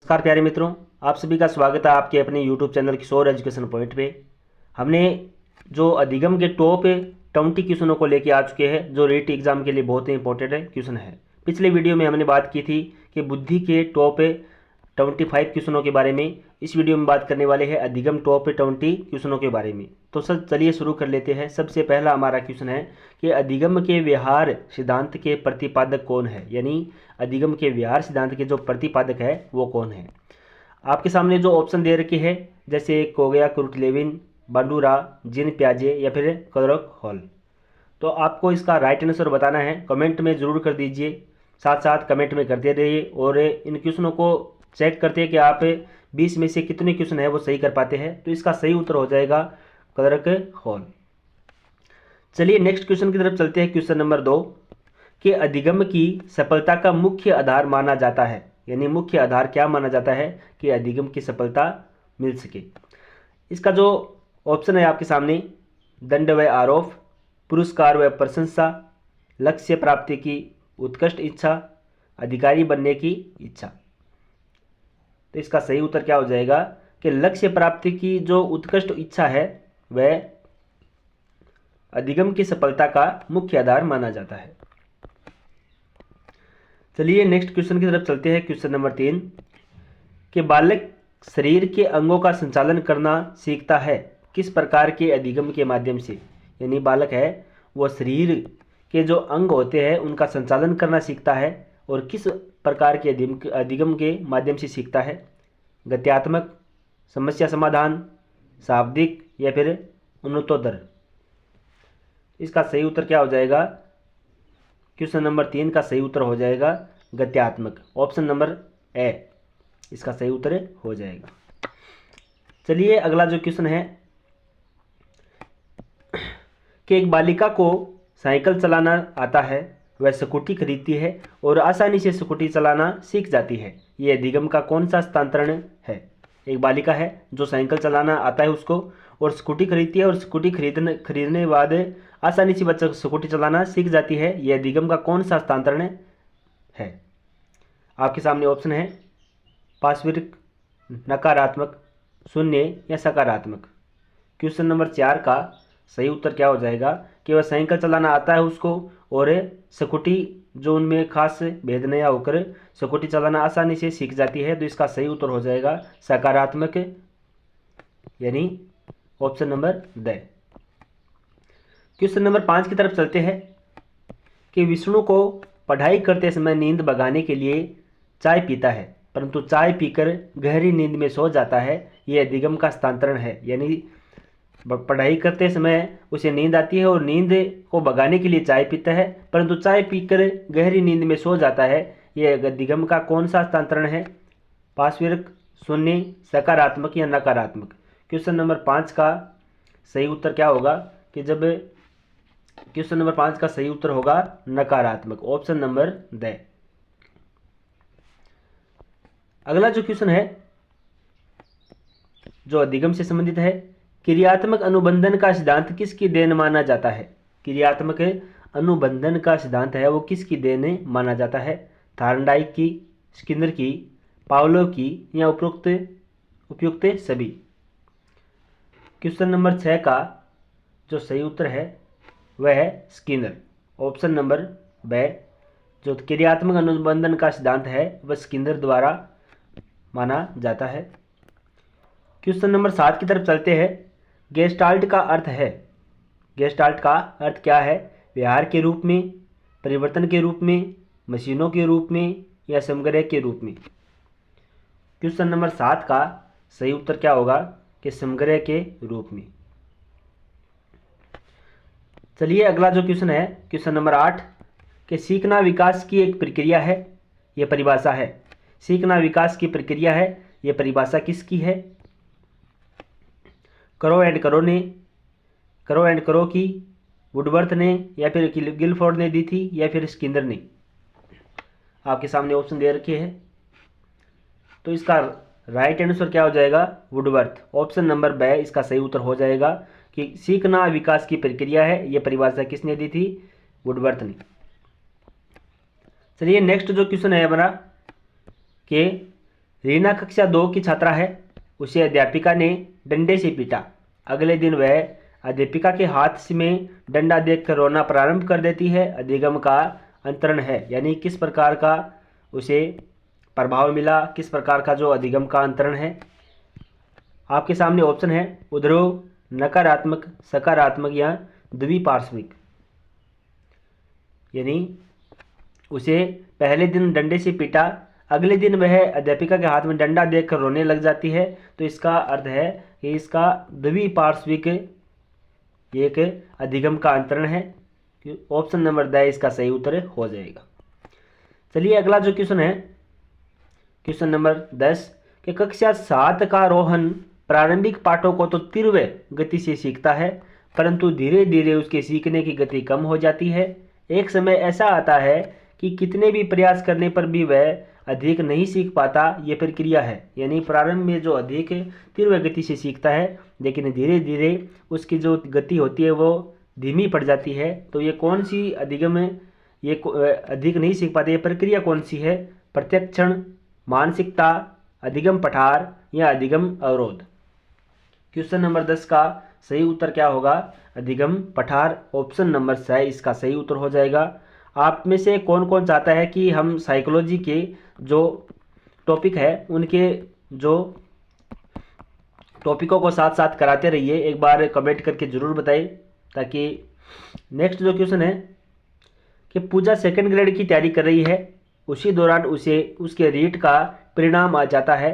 नमस्कार प्यारे मित्रों, आप सभी का स्वागत है आपके अपने YouTube चैनल किशोर एजुकेशन पॉइंट पे। हमने जो अधिगम के टॉप 20 क्वेश्चनों को लेके आ चुके हैं जो रीट एग्जाम के लिए बहुत ही इंपॉर्टेंट है क्वेश्चन है। पिछले वीडियो में हमने बात की थी कि बुद्धि के टॉप 25 क्वेश्चनों के बारे में। इस वीडियो में बात करने वाले हैं अधिगम टॉप 20 क्वेश्चनों के बारे में। तो सर चलिए शुरू कर लेते हैं। सबसे पहला हमारा क्वेश्चन है कि अधिगम के व्यवहार सिद्धांत के प्रतिपादक कौन है, यानी अधिगम के व्यवहार सिद्धांत के जो प्रतिपादक है वो कौन है। आपके सामने जो ऑप्शन दे रखे हैं जैसे एक हो गया कुर्टलेविन, बांडूरा, जीन पियाजे या फिर क्लर्क हॉल। तो आपको इसका राइट आंसर बताना है, कमेंट में ज़रूर कर दीजिए, साथ साथ कमेंट में करते रहिए और इन क्वेश्चनों को चेक करते हैं कि आप 20 में से कितने क्वेश्चन है वो सही कर पाते हैं। तो इसका सही उत्तर हो जाएगा क्लर्क हॉल। चलिए नेक्स्ट क्वेश्चन की तरफ चलते हैं। क्वेश्चन नंबर 2 कि अधिगम की सफलता का मुख्य आधार माना जाता है, यानी मुख्य आधार क्या माना जाता है कि अधिगम की सफलता मिल सके। इसका जो ऑप्शन है आपके सामने, दंड व आरोप, पुरस्कार व प्रशंसा, लक्ष्य प्राप्ति की उत्कृष्ट इच्छा, अधिकारी बनने की इच्छा। तो इसका सही उत्तर क्या हो जाएगा कि लक्ष्य प्राप्ति की जो उत्कृष्ट इच्छा है वह अधिगम की सफलता का मुख्य आधार माना जाता है। चलिए नेक्स्ट क्वेश्चन की तरफ चलते हैं। क्वेश्चन नंबर 3 कि बालक शरीर के अंगों का संचालन करना सीखता है किस प्रकार के अधिगम के माध्यम से, यानी बालक है वो शरीर के जो अंग होते हैं उनका संचालन करना सीखता है और किस प्रकार के अधिगम के माध्यम से सीखता है। गत्यात्मक, समस्या समाधान, शाब्दिक या फिर उन्नतोत्तर। इसका सही उत्तर क्या हो जाएगा, क्वेश्चन नंबर 3 का सही उत्तर हो जाएगा गत्यात्मक, ऑप्शन नंबर ए इसका सही उत्तर हो जाएगा। चलिए अगला जो क्वेश्चन है कि एक बालिका को साइकिल चलाना आता है, वह स्कूटी खरीदती है और आसानी से स्कूटी चलाना सीख जाती है। यह अधिगम का कौन सा हस्तांतरण है। एक बालिका है जो साइकिल चलाना आता है उसको और स्कूटी खरीदती है और स्कूटी खरीदने के बाद आसानी से बच्चा स्कूटी चलाना सीख जाती है। यह अधिगम का कौन सा हस्तांतरण है। आपके सामने ऑप्शन है पार्श्विक, नकारात्मक, शून्य या सकारात्मक। क्वेश्चन नंबर 4 का सही उत्तर क्या हो जाएगा कि वह साइकिल चलाना आता है उसको और स्कूटी जो उनमें खास भेद नया होकर स्कूटी चलाना आसानी से सीख जाती है। तो इसका सही उत्तर हो जाएगा सकारात्मक, यानी option number the. Question number 5 की तरफ चलते हैं कि विष्णु को पढ़ाई करते समय नींद भगाने के लिए चाय पीता है परंतु चाय पीकर गहरी नींद में सो जाता है। यह अधिगम का हस्तांतरण है, यानी पढ़ाई करते समय उसे नींद आती है और नींद को भगाने के लिए चाय पीता है परंतु चाय पीकर गहरी नींद में सो जाता है। यह अधिगम का कौन सा हस्तांतरण है। पार्श्विक, शून्य, सकारात्मक या नकारात्मक। क्वेश्चन नंबर 5 का सही उत्तर क्या होगा कि जब क्वेश्चन नंबर 5 का सही उत्तर होगा नकारात्मक, ऑप्शन नंबर द। अगला जो क्वेश्चन है जो अधिगम से संबंधित है, क्रियात्मक अनुबंधन का सिद्धांत किसकी देन माना जाता है। क्रियात्मक अनुबंधन का सिद्धांत है वो किसकी देन माना जाता है। थार्नडाइक की, स्किनर की, पावलोव की या उपयुक्त सभी। क्वेश्चन नंबर 6 का जो सही उत्तर है वह है स्किनर, ऑप्शन नंबर ब। जो क्रियात्मक अनुबंधन का सिद्धांत है वह स्किनर द्वारा माना जाता है। क्वेश्चन नंबर 7 की तरफ चलते हैं। गेस्टाल्ट का अर्थ है, गेस्टाल्ट का अर्थ क्या है। व्यवहार के रूप में, परिवर्तन के रूप में, मशीनों के रूप में या समग्र के रूप में। क्वेश्चन नंबर 7 का सही उत्तर क्या होगा कि समग्र के रूप में। चलिए अगला जो क्वेश्चन है क्वेश्चन नंबर 8 कि सीखना विकास की एक प्रक्रिया है, यह परिभाषा है। सीखना विकास की प्रक्रिया है, यह परिभाषा किसकी है। करो एंड करो की वुडवर्थ ने या फिर गिलफोर्ड ने दी थी या फिर स्किनर ने। आपके सामने ऑप्शन दे रखे हैं। तो इसका राइट आंसर क्या हो जाएगा वुडवर्थ, ऑप्शन नंबर ब इसका सही उत्तर हो जाएगा कि सीखना विकास की प्रक्रिया है, यह परिभाषा किसने दी थी, वुडवर्थ ने। चलिए नेक्स्ट जो क्वेश्चन है हमारा कि रीना कक्षा 2 की छात्रा है, उसे अध्यापिका ने डंडे से पीटा। अगले दिन वह अध्यापिका के हाथ में डंडा देखकर रोना प्रारंभ कर देती है। अधिगम का अंतरण है, यानी किस प्रकार का उसे प्रभाव मिला, किस प्रकार का जो अधिगम का अंतरण है। आपके सामने ऑप्शन है उद्रोह, नकारात्मक, सकारात्मक या द्विपार्श्विक। यानी उसे पहले दिन डंडे से पीटा, अगले दिन वह अध्यापिका के हाथ में डंडा देखकर रोने लग जाती है, तो इसका अर्थ है कि इसका द्विपार्श्विक एक अधिगम का अंतरण है। ऑप्शन नंबर द इसका सही उत्तर हो जाएगा। चलिए अगला जो क्वेश्चन है, क्वेश्चन नंबर 10 कि कक्षा 7 का रोहन प्रारंभिक पाठों को तो तीव्र गति से सीखता है, परंतु धीरे धीरे उसके सीखने की गति कम हो जाती है। एक समय ऐसा आता है कि कितने भी प्रयास करने पर भी वह अधिक नहीं सीख पाता। ये प्रक्रिया है, यानी प्रारंभ में जो अधिक तीव्र गति से सीखता है, लेकिन धीरे धीरे उसकी जो गति होती है वो धीमी पड़ जाती है। तो ये कौन सी अधिगम है, ये अधिक नहीं सीख पाते, ये प्रक्रिया कौन सी है? प्रत्यक्षण, मानसिकता, अधिगम पठार या अधिगम अवरोध। क्वेश्चन नंबर 10 का सही उत्तर क्या होगा? अधिगम पठार। ऑप्शन नंबर 6 इसका सही उत्तर हो जाएगा। आप में से कौन कौन चाहता है कि हम साइकोलॉजी के जो टॉपिक है उनके जो टॉपिकों को साथ साथ कराते रहिए? एक बार कमेंट करके ज़रूर बताइए, ताकि नेक्स्ट जो क्वेश्चन है कि पूजा सेकंड ग्रेड की तैयारी कर रही है, उसी दौरान उसे उसके रीट का परिणाम आ जाता है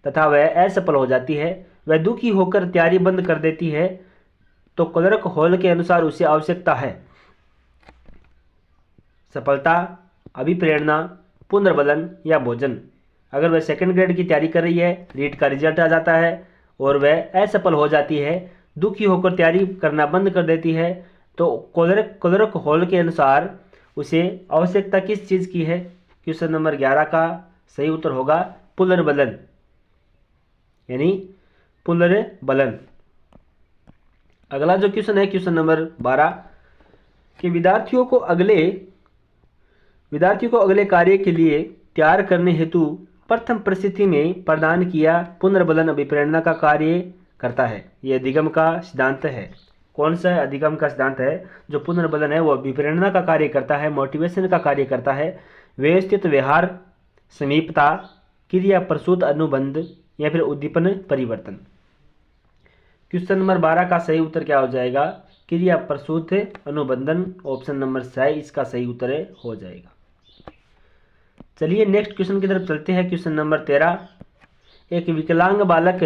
तथा वह असफल हो जाती है। वह दुखी होकर तैयारी बंद कर देती है, तो क्लर्क हॉल के अनुसार उसे आवश्यकता है सफलता, अभिप्रेरणा, पुनर्बलन या भोजन। अगर वह सेकंड ग्रेड की तैयारी कर रही है, रीट का रिजल्ट आ जाता है और वह असफल हो जाती है, दुखी होकर तैयारी करना बंद कर देती है, तो क्लर्क हॉल के अनुसार उसे आवश्यकता किस चीज़ की है? क्वेश्चन नंबर 11 का सही उत्तर होगा पुनर्बलन, यानी पुनर्बलन। अगला जो क्वेश्चन है, क्वेश्चन नंबर 12 कि विद्यार्थियों को अगले कार्य के लिए तैयार करने हेतु प्रथम परिस्थिति में प्रदान किया पुनर्बलन अभिप्रेरणा का कार्य करता है। यह अधिगम का सिद्धांत है। कौन सा अधिगम का सिद्धांत है? जो पुनर्बलन है वो अभिप्रेरणा का कार्य करता है, मोटिवेशन का कार्य करता है। व्यवस्थित व्यवहार, समीपता, क्रिया प्रसूत अनुबंध या फिर उद्दीपन परिवर्तन। क्वेश्चन नंबर 12 का सही उत्तर क्या हो जाएगा? क्रिया प्रसूत अनुबंधन। ऑप्शन नंबर 6 इसका सही उत्तर हो जाएगा। चलिए नेक्स्ट क्वेश्चन की तरफ चलते हैं। क्वेश्चन नंबर 13 एक विकलांग बालक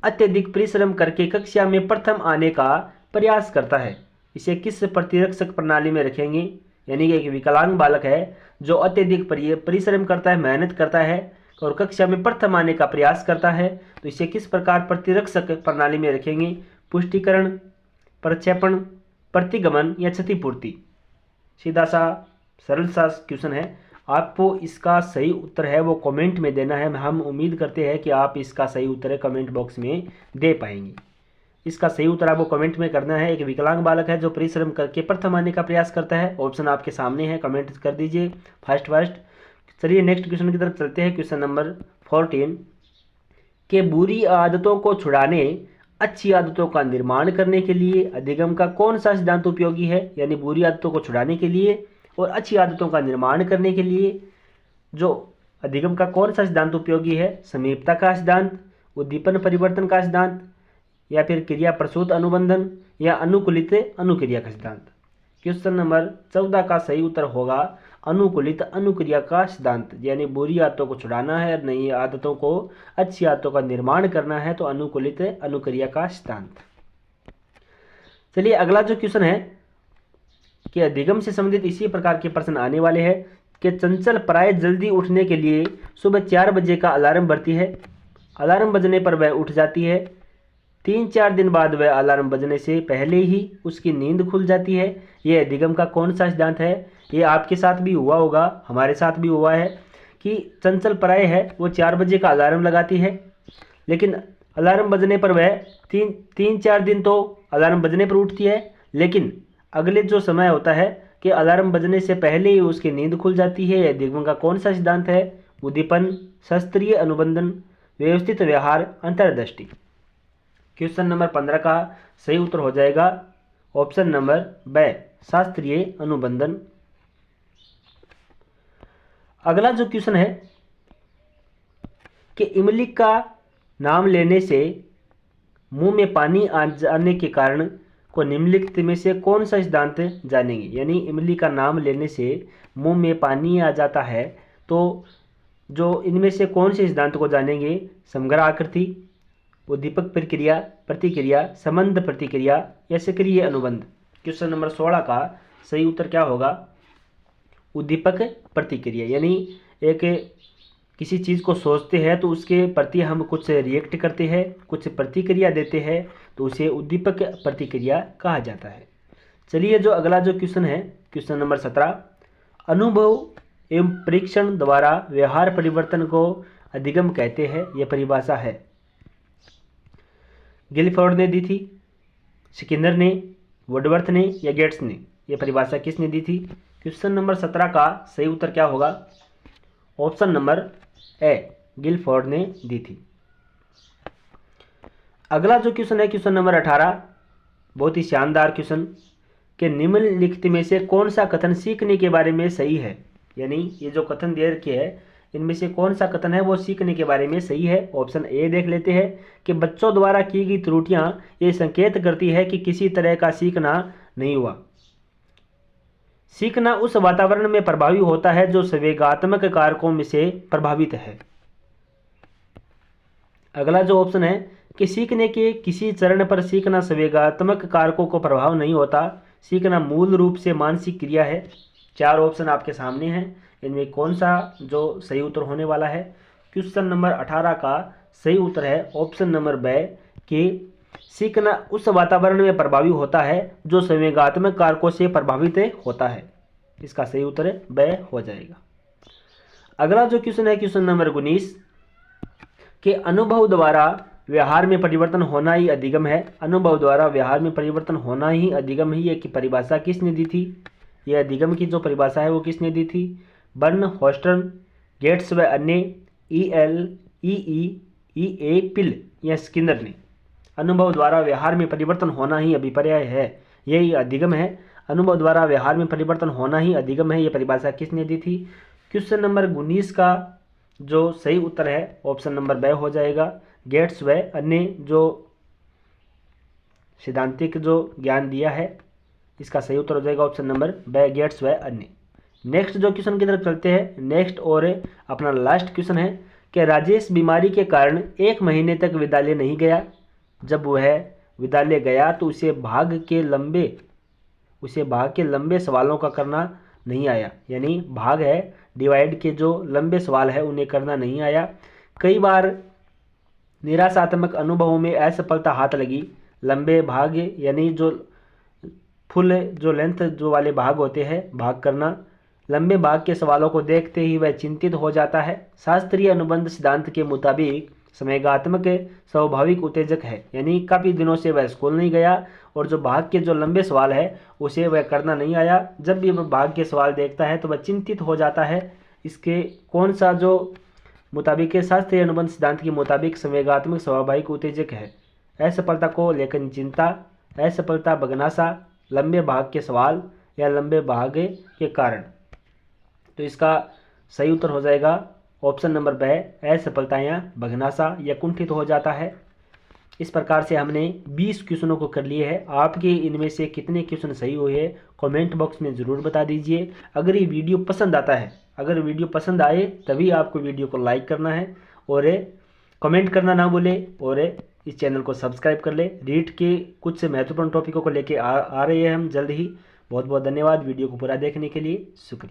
अत्यधिक परिश्रम करके कक्षा में प्रथम आने का प्रयास करता है, इसे किस प्रतिरक्षक प्रणाली में रखेंगे? यानी कि एक विकलांग बालक है जो अत्यधिक परिश्रम करता है, मेहनत करता है और कक्षा में प्रथम आने का प्रयास करता है, तो इसे किस प्रकार प्रतिरक्षक प्रणाली में रखेंगे? पुष्टिकरण, प्रक्षेपण, प्रतिगमन या क्षतिपूर्ति। सीधा सा सरल सा क्वेश्चन है। आपको इसका सही उत्तर है वो कमेंट में देना है। हम उम्मीद करते हैं कि आप इसका सही उत्तर कमेंट बॉक्स में दे पाएंगे। इसका सही उत्तर आपको कमेंट में करना है। एक विकलांग बालक है जो परिश्रम करके प्रथम आने का प्रयास करता है। ऑप्शन आपके सामने है, कमेंट कर दीजिए फर्स्ट। चलिए नेक्स्ट क्वेश्चन की तरफ चलते हैं। क्वेश्चन नंबर 14 के बुरी आदतों को छुड़ाने, अच्छी आदतों का निर्माण करने के लिए अधिगम का कौन सा सिद्धांत उपयोगी है? यानी बुरी आदतों को छुड़ाने के लिए और अच्छी आदतों का निर्माण करने के लिए जो अधिगम का कौन सा सिद्धांत उपयोगी है? समीपता का सिद्धांत, उद्दीपन परिवर्तन का सिद्धांत या फिर क्रिया प्रसूत अनुबंधन या अनुकूलित अनुक्रिया का सिद्धांत। क्वेश्चन नंबर 14 का सही उत्तर होगा अनुकूलित अनुक्रिया का सिद्धांत। यानी बुरी आदतों को छुड़ाना है, नई आदतों को, अच्छी आदतों का निर्माण करना है, तो अनुकूलित अनुक्रिया का सिद्धांत। चलिए अगला जो क्वेश्चन है कि अधिगम से संबंधित इसी प्रकार के प्रश्न आने वाले हैं कि चंचल प्राय जल्दी उठने के लिए सुबह 4 बजे का अलार्म भरती है। अलार्म बजने पर वह उठ जाती है। 3-4 दिन बाद वह अलार्म बजने से पहले ही उसकी नींद खुल जाती है। यह अधिगम का कौन सा सिद्धांत है? ये आपके साथ भी हुआ होगा, हमारे साथ भी हुआ है कि चंचल प्राय है वो 4 बजे का अलार्म लगाती है, लेकिन अलार्म बजने पर वह 3-4 दिन तो अलार्म बजने पर उठती है, लेकिन अगले जो समय होता है कि अलार्म बजने से पहले ही उसकी नींद खुल जाती है। अधिगम का कौन सा सिद्धांत है? उद्दीपन, शास्त्रीय अनुबंधन, व्यवस्थित व्यवहार, अंतर्दृष्टि। क्वेश्चन नंबर 15 का सही उत्तर हो जाएगा ऑप्शन नंबर ब, शास्त्रीय अनुबंधन। अगला जो क्वेश्चन है कि इमली का नाम लेने से मुंह में पानी आ जाने के कारण को निम्नलिखित में से कौन सा सिद्धांत जानेंगे। यानी इमली का नाम लेने से मुंह में पानी आ जाता है, तो जो इनमें से कौन से सिद्धांत को जानेंगे। समग्र आकृति, उद्दीपक प्रक्रिया, प्रतिक्रिया, संबंध प्रतिक्रिया या सक्रिय अनुबंध। क्वेश्चन नंबर 16 का सही उत्तर क्या होगा, उद्दीपक प्रतिक्रिया। यानी एक किसी चीज़ को सोचते हैं तो उसके प्रति हम कुछ रिएक्ट करते हैं, कुछ प्रतिक्रिया देते हैं, तो उसे उद्दीपक प्रतिक्रिया कहा जाता है। चलिए जो अगला जो क्वेश्चन है, क्वेश्चन नंबर 17, अनुभव एवं परीक्षण द्वारा व्यवहार परिवर्तन को अधिगम कहते हैं। यह परिभाषा है गिलफोर्ड ने दी थी, स्किनर ने, वुडवर्थ ने या गेट्स ने। यह परिभाषा किसने दी थी। क्वेश्चन नंबर 17 का सही उत्तर क्या होगा, ऑप्शन नंबर ए, गिलफोर्ड ने दी थी। अगला जो क्वेश्चन है क्वेश्चन नंबर 18, बहुत ही शानदार क्वेश्चन के निम्नलिखित में से कौन सा कथन सीखने के बारे में सही है। यानी ये जो कथन दे रखे है इनमें से कौन सा कथन है वो सीखने के बारे में सही है। ऑप्शन ए देख लेते हैं कि बच्चों द्वारा की गई त्रुटियां ये संकेत करती है कि किसी तरह का सीखना नहीं हुआ। सीखना उस वातावरण में प्रभावी होता है जो संवेगात्मक कारकों में से प्रभावित है। अगला जो ऑप्शन है कि सीखने के किसी चरण पर सीखना संवेगात्मक कारकों को प्रभाव नहीं होता, सीखना मूल रूप से मानसिक क्रिया है। 4 ऑप्शन आपके सामने हैं, इनमें कौन सा जो सही उत्तर होने वाला है। क्वेश्चन नंबर 18 का सही उत्तर है ऑप्शन नंबर ब, कि सीखना उस वातावरण में प्रभावी होता है जो संवेगात्मक कारकों से प्रभावित होता है। इसका सही उत्तर ब हो जाएगा। अगला जो क्वेश्चन है क्वेश्चन नंबर 19, कि अनुभव द्वारा व्यवहार में परिवर्तन होना ही अधिगम है। अनुभव द्वारा व्यवहार में परिवर्तन होना ही अधिगम है, ये की परिभाषा किसने दी थी। यह अधिगम की जो परिभाषा है वो किसने दी थी, बर्न, हॉस्टन, गेट्स व अन्य, ई ए पिल या स्किनर ने। अनुभव द्वारा व्यवहार में परिवर्तन होना ही अभिप्राय है, यही अधिगम है। अनुभव द्वारा व्यवहार में परिवर्तन होना ही अधिगम है, यह परिभाषा किसने दी थी। क्वेश्चन नंबर 19 का जो सही उत्तर है ऑप्शन नंबर ब हो जाएगा, गेट्स व अन्य जो सिद्धांतिक जो ज्ञान दिया है, इसका सही उत्तर हो जाएगा ऑप्शन नंबर ब, गेट्स व अन्य। नेक्स्ट जो क्वेश्चन की तरफ चलते हैं, नेक्स्ट और अपना लास्ट क्वेश्चन है कि राजेश बीमारी के कारण 1 महीने तक विद्यालय नहीं गया। जब वह विद्यालय गया तो उसे भाग के लंबे सवालों का करना नहीं आया। यानी भाग है, डिवाइड के जो लंबे सवाल है उन्हें करना नहीं आया। कई बार निराशात्मक अनुभवों में असफलता हाथ लगी। लंबे भाग यानी जो फुल जो लेंथ जो वाले भाग होते हैं, भाग करना। लंबे भाग के सवालों को देखते ही वह चिंतित हो जाता है। शास्त्रीय अनुबंध सिद्धांत के मुताबिक संवेगात्मक स्वाभाविक उत्तेजक है, यानी काफ़ी दिनों से वह स्कूल नहीं गया और जो भाग के जो लंबे सवाल है उसे वह करना नहीं आया। जब भी वह भाग के सवाल देखता है तो वह चिंतित हो जाता है। इसके कौन सा जो मुताबिक शास्त्रीय अनुबंध सिद्धांत के मुताबिक संवेगात्मक स्वाभाविक उत्तेजक है। असफलता को लेकर चिंता, असफलता, बगनासा, लंबे भाग के सवाल या लंबे भाग के कारण। तो इसका सही उत्तर हो जाएगा ऑप्शन नंबर ब, असफलता या बगनासा या कुंठित हो जाता है। इस प्रकार से हमने 20 क्वेश्चनों को कर लिए हैं। आपके इनमें से कितने क्वेश्चन सही हुए कमेंट बॉक्स में ज़रूर बता दीजिए। अगर ये वीडियो पसंद आता है, अगर वीडियो पसंद आए तभी आपको वीडियो को लाइक करना है और कमेंट करना ना भूले और इस चैनल को सब्सक्राइब कर ले। रीट के कुछ महत्वपूर्ण टॉपिकों को लेके आ रहे हैं हम जल्द ही। बहुत बहुत धन्यवाद वीडियो को पूरा देखने के लिए, शुक्रिया।